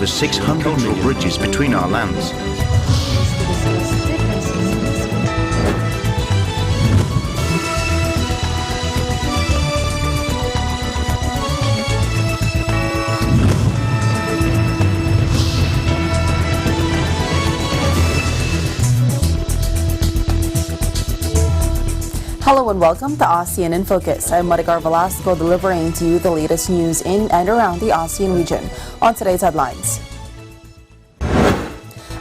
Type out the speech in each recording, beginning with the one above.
over 600 bridges between our lands. Hello and welcome to ASEAN in Focus. I'm Maricar Velasco delivering to you the latest news in and around the ASEAN region. On today's headlines.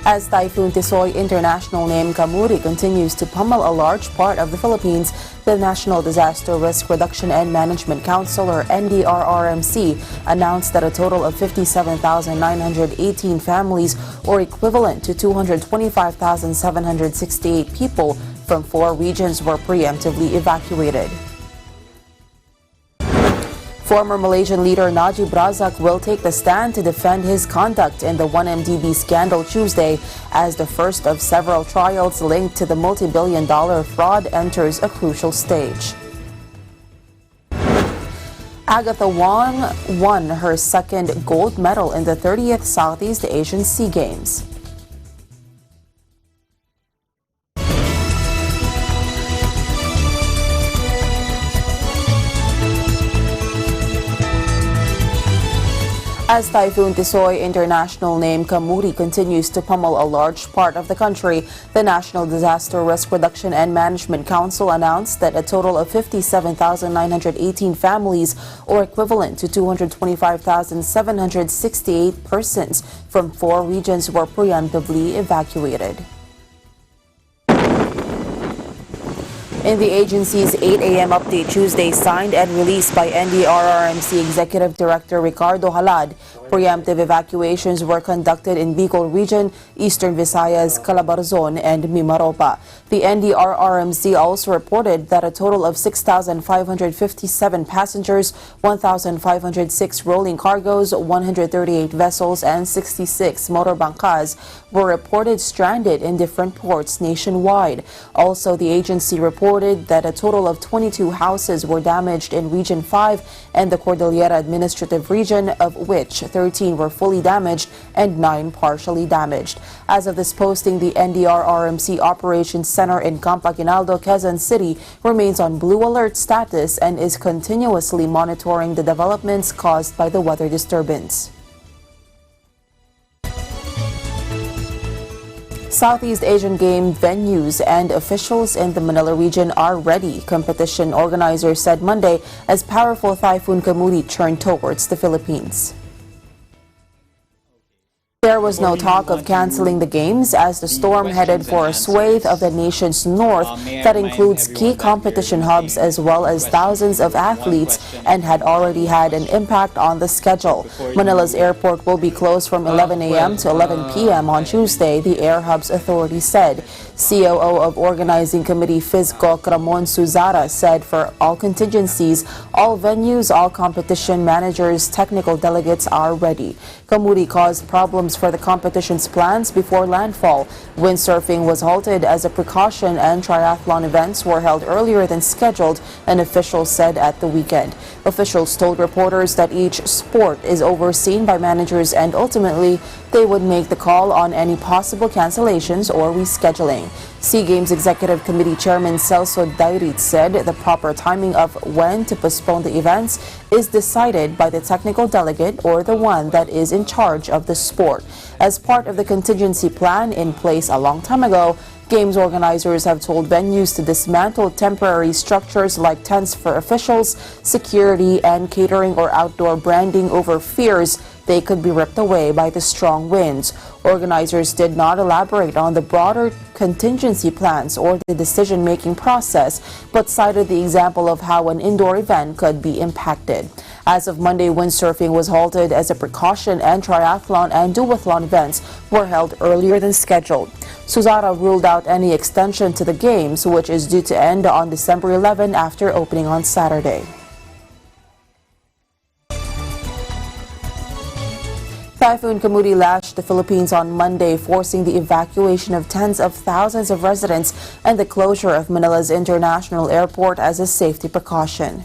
As Typhoon Tisoy international name Kamuri continues to pummel a large part of the Philippines, the National Disaster Risk Reduction and Management Council, or NDRRMC, announced that a total of 57,918 families, or equivalent to 225,768 people, from 4 regions were preemptively evacuated. Former Malaysian leader Najib Razak will take the stand to defend his conduct in the 1MDB scandal Tuesday, as the first of several trials linked to the multi-billion-dollar fraud enters a crucial stage. Agatha Wong won her second gold medal in the 30th Southeast Asian Sea Games. As Typhoon Tisoy international name Kamuri continues to pummel a large part of the country, the National Disaster Risk Reduction and Management Council announced that a total of 57,918 families, or equivalent to 225,768 persons, from 4 regions were preemptively evacuated. In the agency's 8 a.m. update Tuesday, signed and released by NDRRMC Executive Director Ricardo Halad, preemptive evacuations were conducted in Bicol Region, Eastern Visayas, Calabarzon, and Mimaropa. The NDRRMC also reported that a total of 6,557 passengers, 1,506 rolling cargos, 138 vessels, and 66 motorbangkas were reported stranded in different ports nationwide. Also, the agency reported that a total of 22 houses were damaged in Region 5 and the Cordillera Administrative Region, of which 13 were fully damaged and 9 partially damaged. As of this posting, the NDRRMC Operations Center in Camp Aguinaldo, Quezon City remains on blue alert status and is continuously monitoring the developments caused by the weather disturbance. Southeast Asian game venues and officials in the Manila region are ready, competition organizers said Monday, as powerful Typhoon Kamuri turned towards the Philippines. There was no talk of canceling the games, as the storm headed for a swathe of the nation's north that includes key competition hubs as well as thousands of athletes, and had already had an impact on the schedule. Manila's airport will be closed from 11 a.m. to 11 p.m. on Tuesday, the Air Hub's authority said. COO of Organizing Committee FISCO Ramon Suzara said for all contingencies, all venues, all competition managers, technical delegates are ready. Kamuri caused problems for the competition's plans before landfall. Windsurfing was halted as a precaution and triathlon events were held earlier than scheduled, an official said at the weekend. Officials told reporters that each sport is overseen by managers and ultimately they would make the call on any possible cancellations or rescheduling. SEA Games Executive Committee Chairman Celso Dairit said the proper timing of when to postpone the events is decided by the technical delegate or the one that is in charge of the sport. As part of the contingency plan in place a long time ago, Games organizers have told venues to dismantle temporary structures like tents for officials, security, and catering or outdoor branding over fears they could be ripped away by the strong winds. Organizers did not elaborate on the broader contingency plans or the decision-making process, but cited the example of how an indoor event could be impacted. As of Monday, windsurfing was halted as a precaution, and triathlon and duathlon events were held earlier than scheduled. Suzara ruled out any extension to the games, which is due to end on December 11 after opening on Saturday. Typhoon Kamuri lashed the Philippines on Monday, forcing the evacuation of tens of thousands of residents and the closure of Manila's international airport as a safety precaution.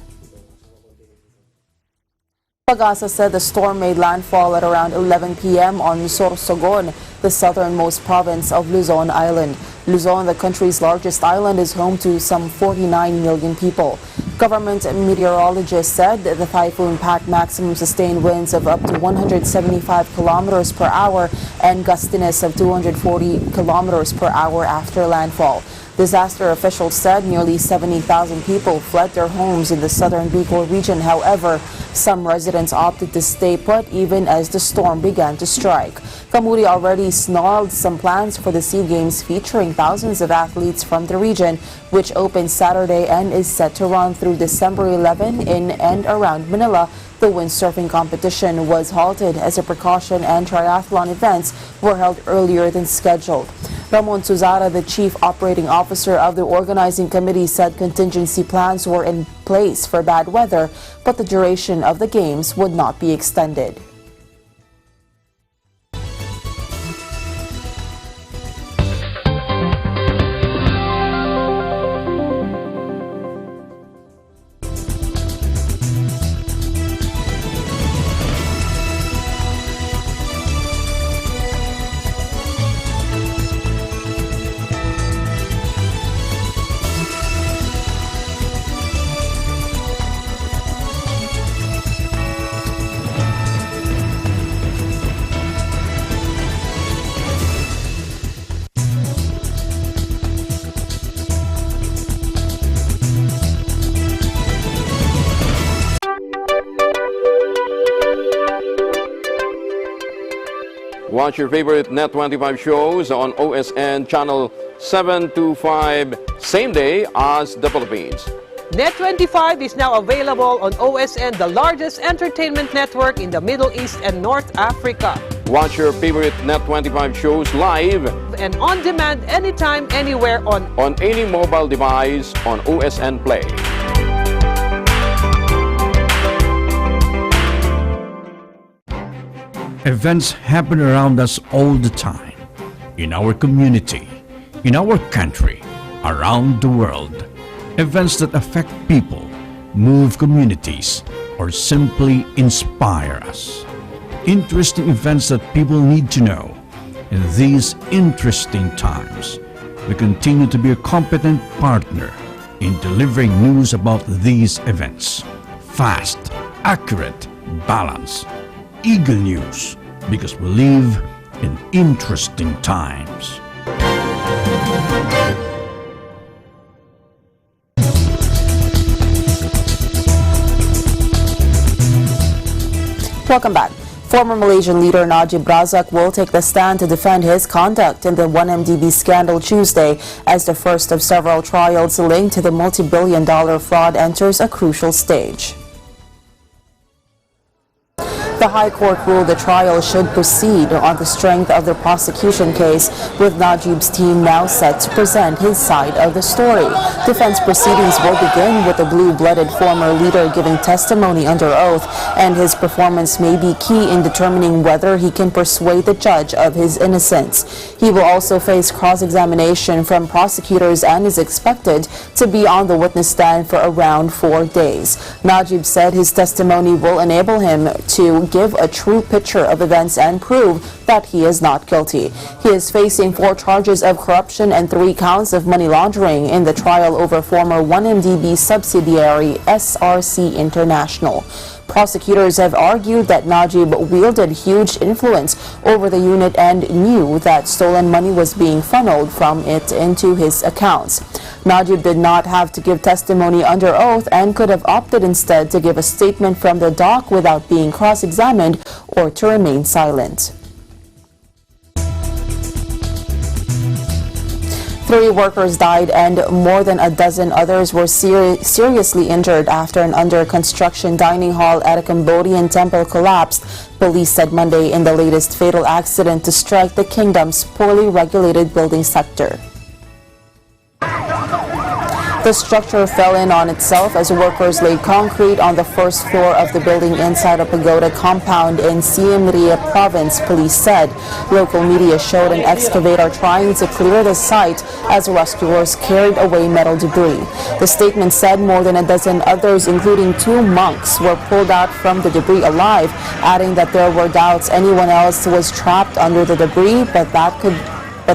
Pag-asa said the storm made landfall at around 11 p.m. on Sorsogon, the southernmost province of Luzon Island. Luzon, the country's largest island, is home to some 49 million people. Government meteorologists said that the typhoon packed maximum sustained winds of up to 175 kilometers per hour and gustiness of 240 kilometers per hour after landfall. Disaster officials said nearly 70,000 people fled their homes in the southern Bicol region. However, some residents opted to stay put even as the storm began to strike. Kamuri already snarled some plans for the SEA Games featuring thousands of athletes from the region, which opens Saturday and is set to run through December 11 in and around Manila. The windsurfing competition was halted as a precaution and triathlon events were held earlier than scheduled. Ramon Suzara, the chief operating officer of the organizing committee, said contingency plans were in place for bad weather, but the duration of the games would not be extended. Watch your favorite Net25 shows on OSN channel 725 same day as the Philippines. Net25 is now available on OSN, the largest entertainment network in the Middle East and North Africa. Watch your favorite Net25 shows live And on demand anytime, anywhere on any mobile device on OSN Play. Events happen around us all the time, in our community, in our country, around the world. Events that affect people, move communities, or simply inspire us. Interesting events that people need to know. In these interesting times, we continue to be a competent partner in delivering news about these events. Fast, accurate, balanced. Eagle News, because we live in interesting times. Welcome back. Former Malaysian leader Najib Razak will take the stand to defend his conduct in the 1MDB scandal Tuesday as the first of several trials linked to the multi-billion-dollar fraud enters a crucial stage. The High Court ruled the trial should proceed on the strength of the prosecution case, with Najib's team now set to present his side of the story. Defense proceedings will begin with the blue-blooded former leader giving testimony under oath, and his performance may be key in determining whether he can persuade the judge of his innocence. He will also face cross-examination from prosecutors and is expected to be on the witness stand for around 4 days. Najib said his testimony will enable him to give a true picture of events and prove that he is not guilty. He is facing 4 charges of corruption and 3 counts of money laundering in the trial over former 1MDB subsidiary SRC International. Prosecutors have argued that Najib wielded huge influence over the unit and knew that stolen money was being funneled from it into his accounts. Najib did not have to give testimony under oath and could have opted instead to give a statement from the dock without being cross-examined or to remain silent. 3 workers died and more than a dozen others were seriously injured after an under-construction dining hall at a Cambodian temple collapsed, police said Monday, in the latest fatal accident to strike the kingdom's poorly regulated building sector. The structure fell in on itself as workers laid concrete on the first floor of the building inside a pagoda compound in Siem Reap province, police said. Local media showed an excavator trying to clear the site as rescuers carried away metal debris. The statement said more than a dozen others, including 2 monks, were pulled out from the debris alive, adding that there were doubts anyone else was trapped under the debris, but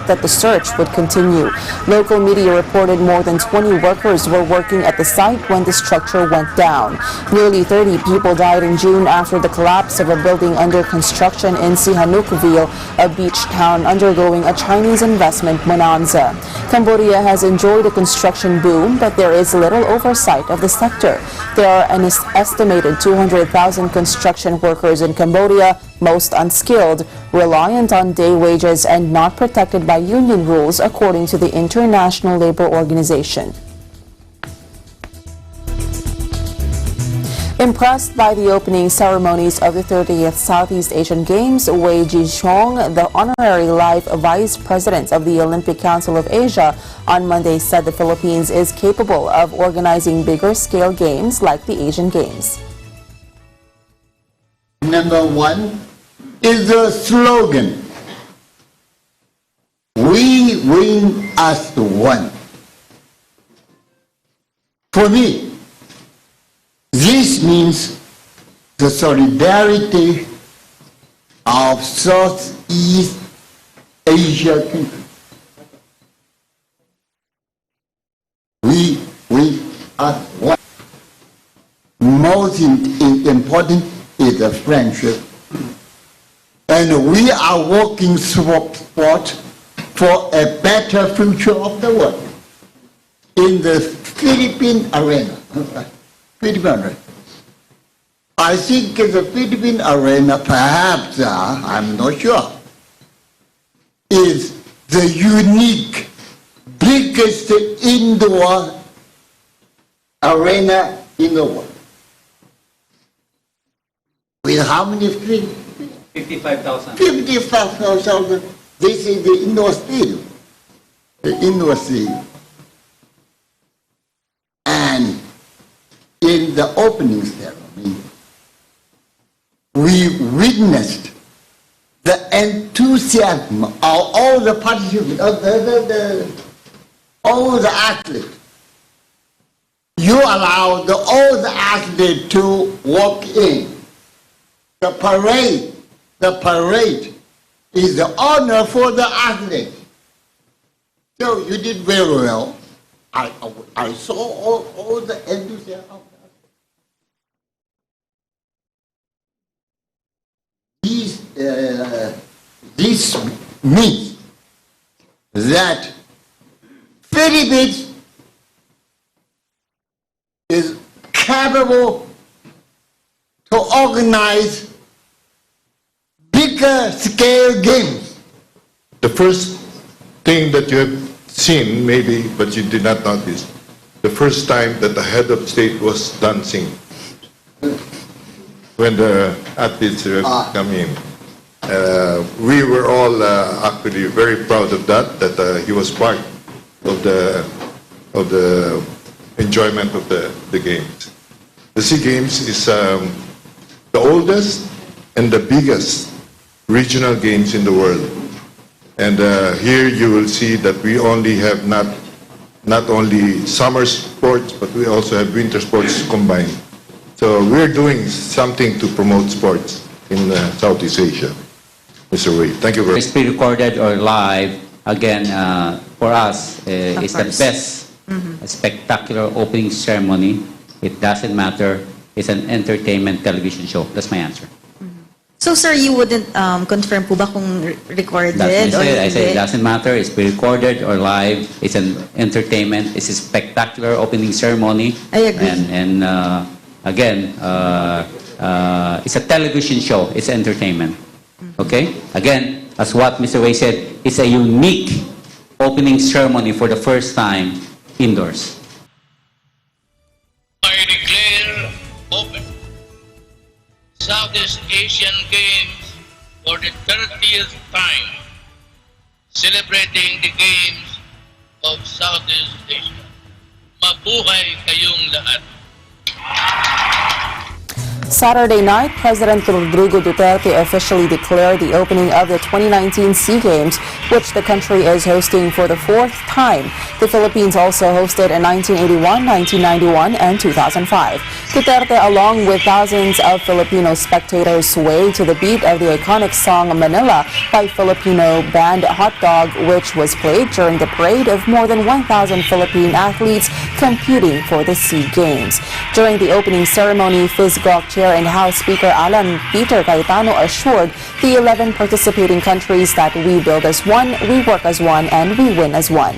that the search would continue. Local media reported more than 20 workers were working at the site when the structure went down. Nearly 30 people died in June after the collapse of a building under construction in Sihanoukville, a beach town undergoing a Chinese investment bonanza. Cambodia has enjoyed a construction boom, but there is little oversight of the sector. There are an estimated 200,000 construction workers in Cambodia, most unskilled, reliant on day wages, and not protected by union rules, according to the International Labour Organization. Impressed by the opening ceremonies of the 30th Southeast Asian Games, Wei Jichong, the honorary life vice president of the Olympic Council of Asia, on Monday said the Philippines is capable of organizing bigger-scale games like the Asian Games. Number one is the slogan, "We win as one." For me, this means the solidarity of Southeast Asia countries. We win as one. Most important is the friendship. And we are working support for a better future of the world in the Philippine arena. I think the Philippine arena, perhaps, I'm not sure, is the unique, biggest indoor arena in the world. With how many screens? 55,000. 55,000. This is the indoor stadium. The indoor stadium. And in the opening ceremony, we witnessed the enthusiasm of all the participants, all the athletes. You allow all the athletes to walk in. The parade is the honor for the athlete. So you did very well. I saw all the enthusiasm. This means that Philippines is capable to organize bigger scale games. The first thing that you have seen, maybe, but you did not notice, the first time that the head of state was dancing when the athletes come in. We were all actually very proud of that he was part of the enjoyment of the games. The SEA Games is the oldest and the biggest regional games in the world. And here you will see that we only have not only summer sports, but we also have winter sports combined. So we're doing something to promote sports in Southeast Asia. Mr. Wade, thank you very much. It's pre-recorded or live, again, for us, it's the best spectacular opening ceremony. It doesn't matter. It's an entertainment television show. That's my answer. So, sir, you wouldn't confirm po ba kung recorded That's or I say it hindi? doesn't matter. It's pre-recorded or live. It's an entertainment. It's a spectacular opening ceremony. I agree. And again, it's a television show. It's entertainment. Okay? Again, as what Mr. Wei said, it's a unique opening ceremony for the first time indoors. I declare open Southeast Asian Games for the 30th time, celebrating the Games of Southeast Asia. Mabuhay kayong lahat. Saturday night, President Rodrigo Duterte officially declared the opening of the 2019 SEA Games, which the country is hosting for the fourth time. The Philippines also hosted in 1981, 1991, and 2005. Duterte, along with thousands of Filipino spectators, swayed to the beat of the iconic song Manila by Filipino band Hot Dog, which was played during the parade of more than 1,000 Philippine athletes competing for the SEA Games. During the opening ceremony, FISGOC Chair and House Speaker Alan Peter Cayetano assured the 11 participating countries that we build as one, we work as one, and we win as one.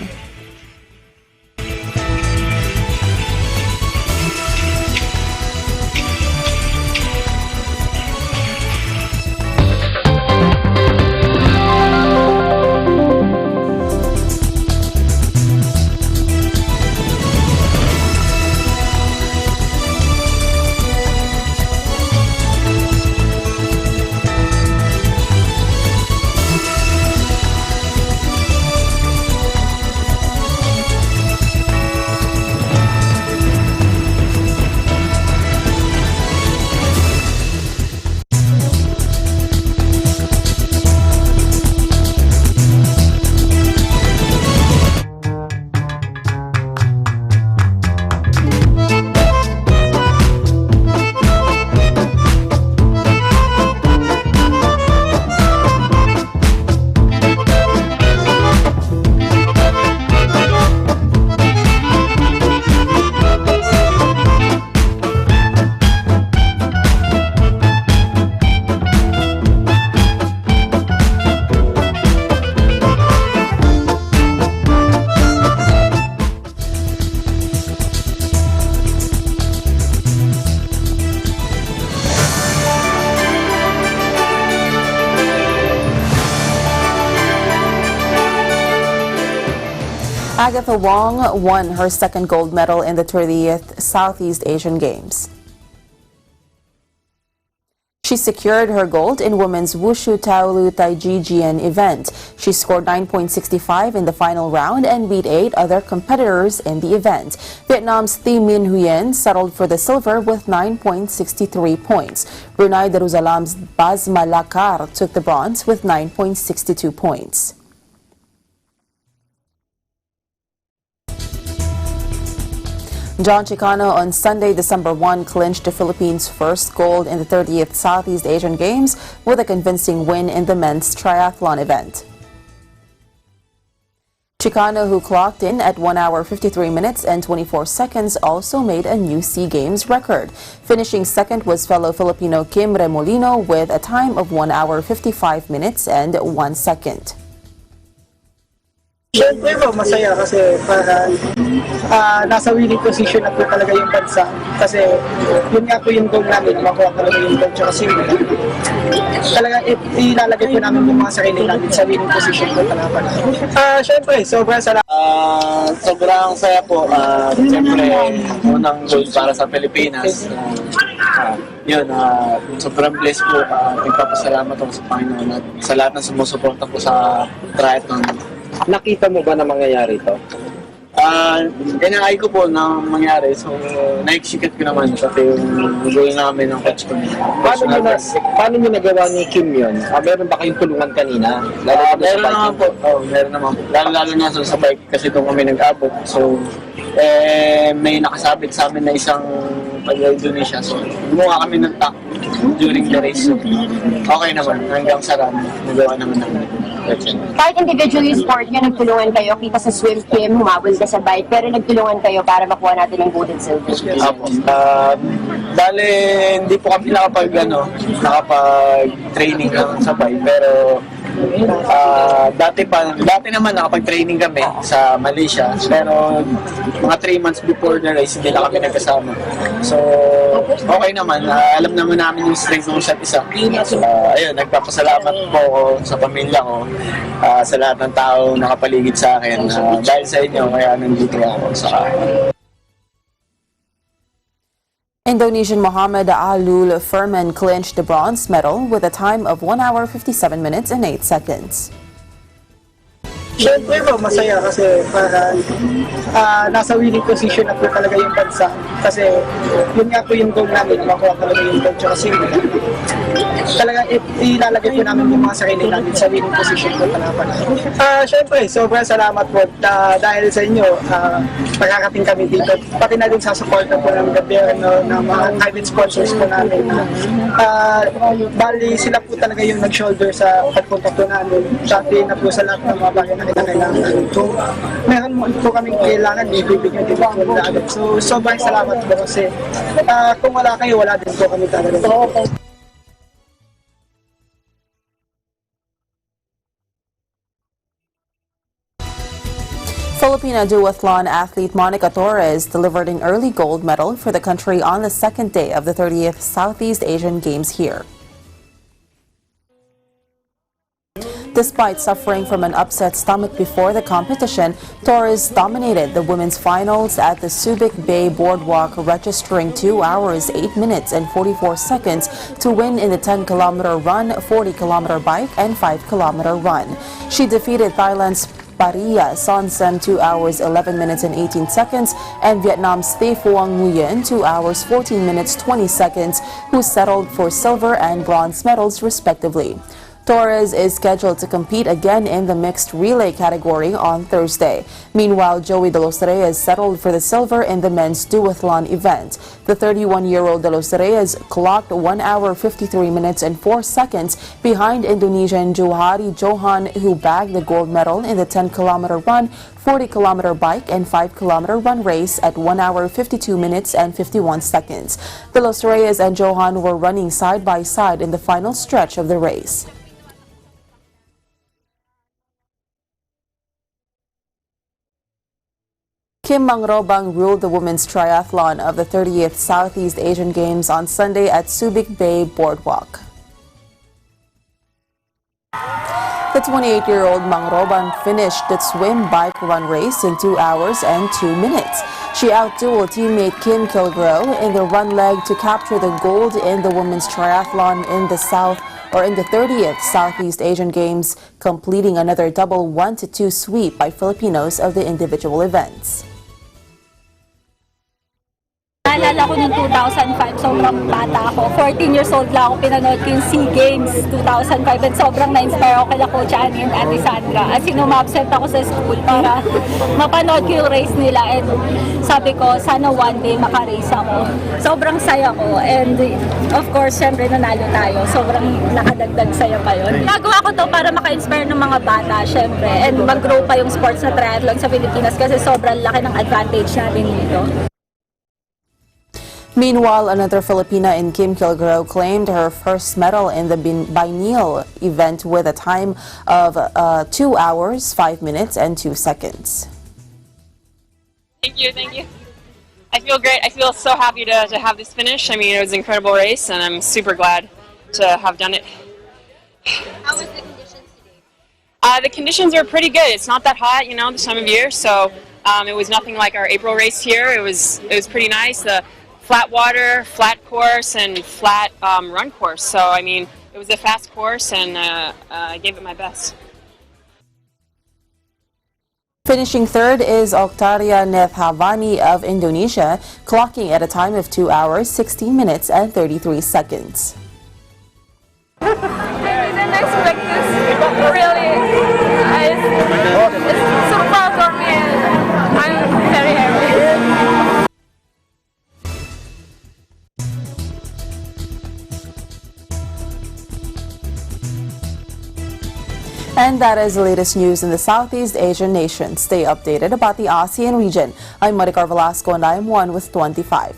Agatha Wong won her second gold medal in the 30th Southeast Asian Games. She secured her gold in women's Wushu Taolu Taijijian event. She scored 9.65 in the final round and beat 8 other competitors in the event. Vietnam's Thi Minh Nguyen settled for the silver with 9.63 points. Brunei Darussalam's Basma Lakar took the bronze with 9.62 points. John Chicano on Sunday, December 1, clinched the Philippines' first gold in the 30th Southeast Asian Games with a convincing win in the men's triathlon event. Chicano, who clocked in at 1 hour 53 minutes and 24 seconds, also made a new SEA Games record. Finishing second was fellow Filipino Kim Remolino with a time of 1 hour 55 minutes and 1 second. Siyempre po, masaya kasi para nasa winning position na po talaga yung bansa. Kasi yun nga po yung goal namin, makuha talaga yung goal tsaka silver. Talaga ilalagay po namin yung mga sarili namin sa winning position po talaga. Siyempre, sobrang sobrang saya po. Siyempre, unang goal para sa Pilipinas. Yun, sobrang blessed po. Nagpapasalamat ako sa Panginoon at sa lahat ng sumusuporta po sa triathlon. Nakita mo ba na mangyayari ito? Inakay ko po na mangyari. So, na-execute ko naman. Pati yung goal namin ng coach ko. Paano nyo nagawa ni Kim yun? Meron ba kayong tulungan kanina? Meron naman po. Meron naman po. Lalo na sa bike kasi doon kami nag-abot. So, may nakasabit sa amin na isang pag-Indonesia. So, gumawa kami ng tack during the race. So, okay naman. Hanggang sarap. Nagawa naman namin. Kahit individually sport nyo, nagtulungan kayo, kita sa swim team, humabol ka sa bike, pero nagtulungan kayo para makuha natin ang gold and silver. Apo. Dali, hindi po kami nakapag-training lang sa bike, pero dati naman nakapag-training kami sa Malaysia, pero mga 3 months before the race, hindi na kami nagkasama. So, okay naman. Alam naman namin yung strength ng isa't isa. So, ayun, nagpapasalamat po ako sa pamilya ko, sa lahat ng tao nakapaligid sa akin. Dahil sa inyo, kaya nandito ako sa Indonesian Muhammad Alul Firman clinched the bronze medal with a time of 1 hour 57 minutes and 8 seconds. Siyempre po, masaya kasi para nasa winning position na po talaga yung bansa. Kasi yun nga po yung goal namin, makuha talaga yung gold. Kasi talaga ilalagay po namin yung mga sarili namin sa winning position po talaga. Siyempre, sobrang salamat po dahil sa inyo, pagkakating kami dito. Pati na din sa support po ng gobyerno, ng mga private sponsors po namin. Bali, sila po talaga yung nag-shoulder sa pagpunta po namin. Dati na po sa lahat ng mga bagay na kailangan. So, meron po kaming kailangan, ibibigyan din po agad. So, sobrang salamat po kasi kung wala kayo, wala din po kami talaga. Filipina duathlon athlete Monica Torres delivered an early gold medal for the country on the second day of the 30th Southeast Asian Games here. Despite suffering from an upset stomach before the competition, Torres dominated the women's finals at the Subic Bay Boardwalk, registering 2 hours, 8 minutes and 44 seconds to win in the 10-kilometer run, 40-kilometer bike and 5-kilometer run. She defeated Thailand's Paria Sonsem 2 hours, 11 minutes and 18 seconds and Vietnam's Thae Phuong Nguyen 2 hours, 14 minutes, 20 seconds, who settled for silver and bronze medals respectively. Torres is scheduled to compete again in the mixed relay category on Thursday. Meanwhile, Joey De Los Reyes settled for the silver in the men's duathlon event. The 31-year-old De Los Reyes clocked 1 hour, 53 minutes and 4 seconds behind Indonesian Johari Johan, who bagged the gold medal in the 10-kilometer run, 40-kilometer bike and 5-kilometer run race at 1 hour, 52 minutes and 51 seconds. De Los Reyes and Johan were running side by side in the final stretch of the race. Kim Mangrobang ruled the women's triathlon of the 30th Southeast Asian Games on Sunday at Subic Bay Boardwalk. The 28-year-old Mangrobang finished the swim-bike-run race in 2 hours and 2 minutes. She outdueled teammate Kim Kilgore in the run leg to capture the gold in the women's triathlon in the 30th Southeast Asian Games, completing another double 1-2 sweep by Filipinos of the individual events. Naalala ko noong 2005, sobrang bata ako. 14 years old lang ako, pinanood ko yung SEA Games 2005 at sobrang na-inspire ako kay Coach Annie and Ate Sandra. As in, umabsent ako sa school para mapanood ko yung race nila and sabi ko, sana one day maka-race ako. Sobrang saya ko and of course, syempre nanalo tayo. Sobrang nakadagdag saya pa yun. Nagawa ko to para maka-inspire ng mga bata, syempre, and mag-grow pa yung sports na triathlon sa Pilipinas kasi sobrang laki ng advantage natin dito. Meanwhile, another Filipina in Kim Kilgore claimed her first medal in the biennial event with a time of 2 hours, 5 minutes and 2 seconds. Thank you. I feel great. I feel so happy to have this finish. I mean, it was an incredible race and I'm super glad to have done it. How was the conditions today? The conditions are pretty good. It's not that hot, you know, this time of year, so it was nothing like our April race here. It was pretty nice. The flat water, flat course, and flat run course. So, I mean, it was a fast course, and I gave it my best. Finishing third is Octaria Nethavani of Indonesia, clocking at a time of 2 hours, 16 minutes and 33 seconds. I didn't expect this. Really, it's so proud for me. I'm very happy. And that is the latest news in the Southeast Asian nations. Stay updated about the ASEAN region. I'm Maricar Velasco and I am 1 with 25.